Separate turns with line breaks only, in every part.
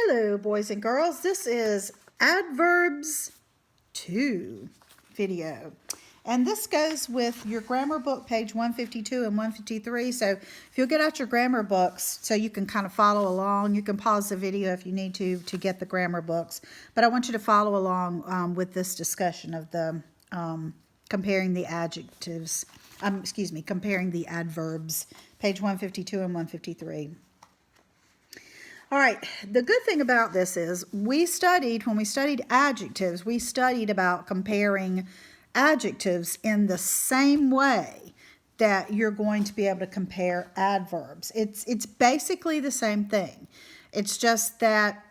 Hello, boys and girls. This is Adverbs 2 video. And this goes with your grammar book, page 152 and 153. So if you'll get out your grammar books so you can kind of follow along, you can pause the video if you need to get the grammar books. But I want you to follow along with this discussion of the comparing the adjectives, comparing the adverbs, page 152 and 153. All right, the good thing about this is when we studied adjectives, we studied about comparing adjectives in the same way that you're going to be able to compare adverbs. It's basically the same thing. It's just that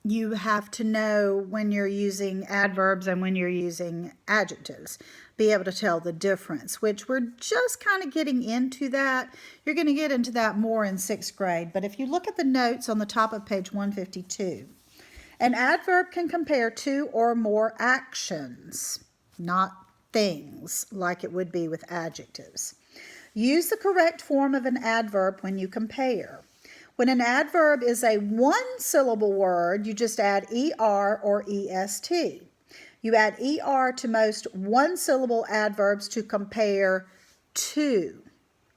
you have to know when you're using adverbs and when you're using adjectives, be able to tell the difference, which we're just kind of getting into that. You're going to get into that more in 6th grade. But if you look at the notes on the top of page 152, an adverb can compare two or more actions, not things like it would be with adjectives. Use the correct form of an adverb when you compare. When an adverb is a one-syllable word, you just add er or est. You add er to most one-syllable adverbs to compare two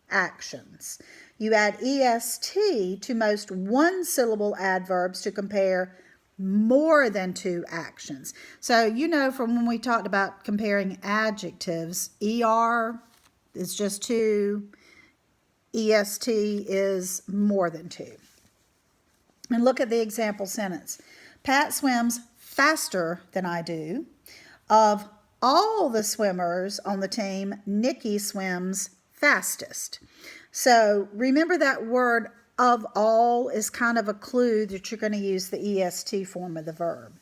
actions. You add est to most one-syllable adverbs to compare more than two actions. So you know from when we talked about comparing adjectives, er is just two, est is more than two. And look at the example sentence. Pat swims faster than I do. Of all the swimmers on the team, Nikki swims fastest. So remember that word of all is kind of a clue that you're going to use the est form of the verb.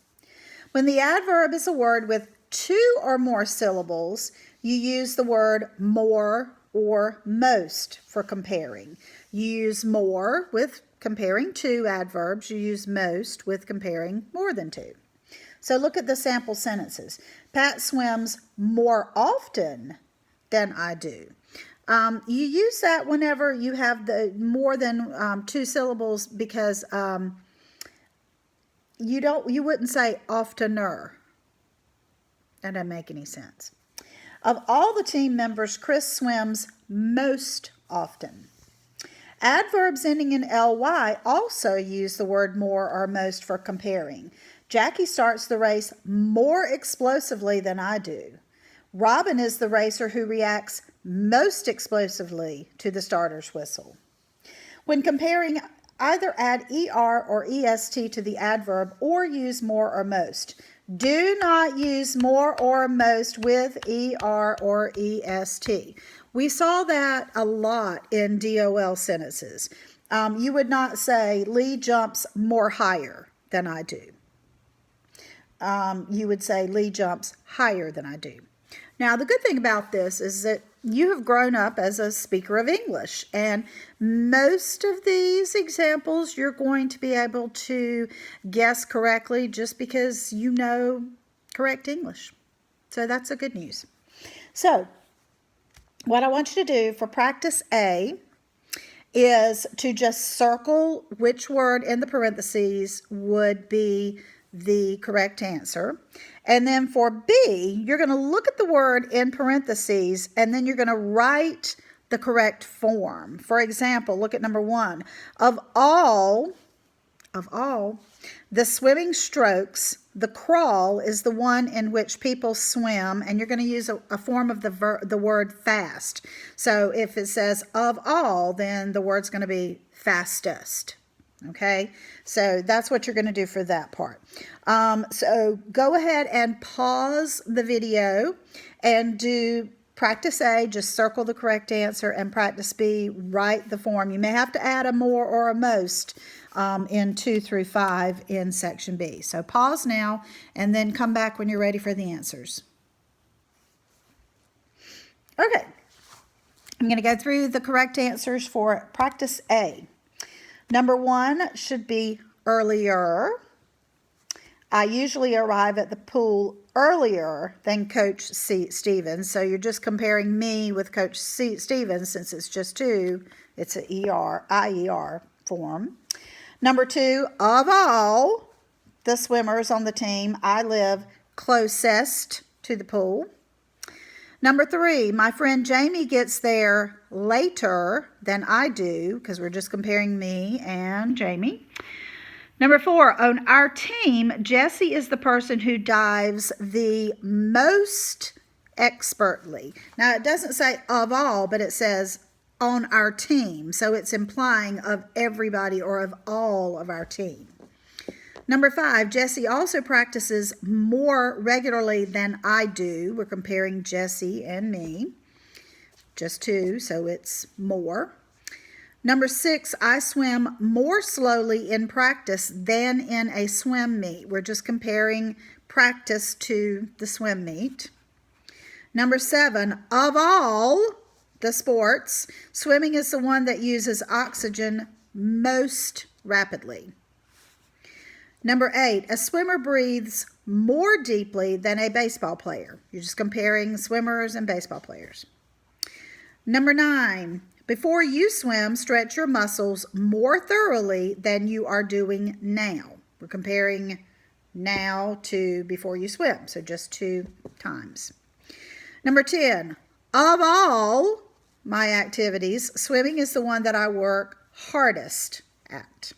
When the adverb is a word with two or more syllables, you use the word more or most for comparing. You use more with comparing two adverbs. You use most with comparing more than two. So look at the sample sentences. Pat swims more often than I do. You use that whenever you have the more than two syllables because you wouldn't say oftener. That doesn't make any sense. Of all the team members, Chris swims most often. Adverbs ending in ly also use the word more or most for comparing. Jackie starts the race more explosively than I do. Robin is the racer who reacts most explosively to the starter's whistle. When comparing, either add er or est to the adverb or use more or most. Do not use more or most with er or est. We saw that a lot in DOL sentences. You would not say Lee jumps more higher than I do. You would say Lee jumps higher than I do. Now, the good thing about this is that you have grown up as a speaker of English, and most of these examples you're going to be able to guess correctly just because you know correct English. So that's the good news. So what I want you to do for practice A is to just circle which word in the parentheses would be the correct answer. And then for B, you're going to look at the word in parentheses and then you're going to write the correct form. For example, look at number 1. Of all the swimming strokes, the crawl is the one in which people swim, and you're going to use a form of the word fast. So if it says of all, then the word's going to be fastest. Okay, so that's what you're going to do for that part. So go ahead and pause the video and do practice A, just circle the correct answer, and practice B, write the form. You may have to add a more or a most in 2 through 5 in section B. So pause now and then come back when you're ready for the answers. Okay, I'm going to go through the correct answers for practice A. Number 1 should be earlier. I usually arrive at the pool earlier than Coach Stevens. So you're just comparing me with Coach Stevens since it's just 2. It's an IER form. Number 2, of all the swimmers on the team, I live closest to the pool. Number 3, my friend Jamie gets there later than I do, because we're just comparing me and Jamie. Number 4, on our team, Jessie is the person who dives the most expertly. Now, it doesn't say of all, but it says on our team. So it's implying of everybody or of all of our team. Number 5, Jessie also practices more regularly than I do. We're comparing Jessie and me. Just 2, so it's more. Number 6, I swim more slowly in practice than in a swim meet. We're just comparing practice to the swim meet. Number 7, of all the sports, swimming is the one that uses oxygen most rapidly. Number 8, a swimmer breathes more deeply than a baseball player. You're just comparing swimmers and baseball players. Number 9, before you swim, stretch your muscles more thoroughly than you are doing now. We're comparing now to before you swim, so just 2 times. Number 10, of all my activities, swimming is the one that I work hardest at.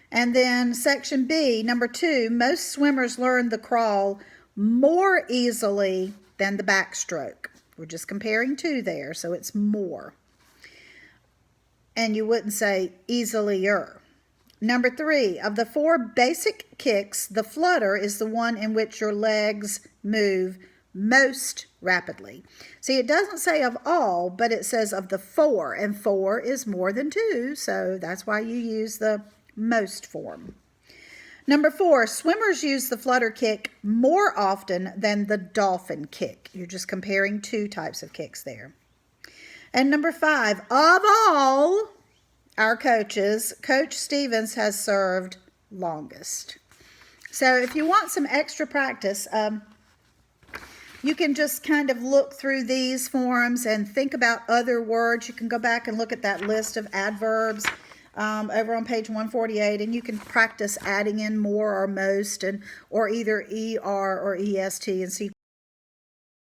And then section B, number 2, most swimmers learn the crawl more easily than the backstroke. We're just comparing 2 there, so it's more. And you wouldn't say easilier. Number 3, of the 4 basic kicks, the flutter is the one in which your legs move most rapidly. See, it doesn't say of all, but it says of the 4, and 4 is more than 2, so that's why you use the most form. Number 4, swimmers use the flutter kick more often than the dolphin kick. You're just comparing 2 types of kicks there. And number 5, of all our coaches, Coach Stevens has served longest. So if you want some extra practice, you can just kind of look through these forms and think about other words. You can go back and look at that list of adverbs over on page 148, and you can practice adding in more or most, or either ER or EST, and see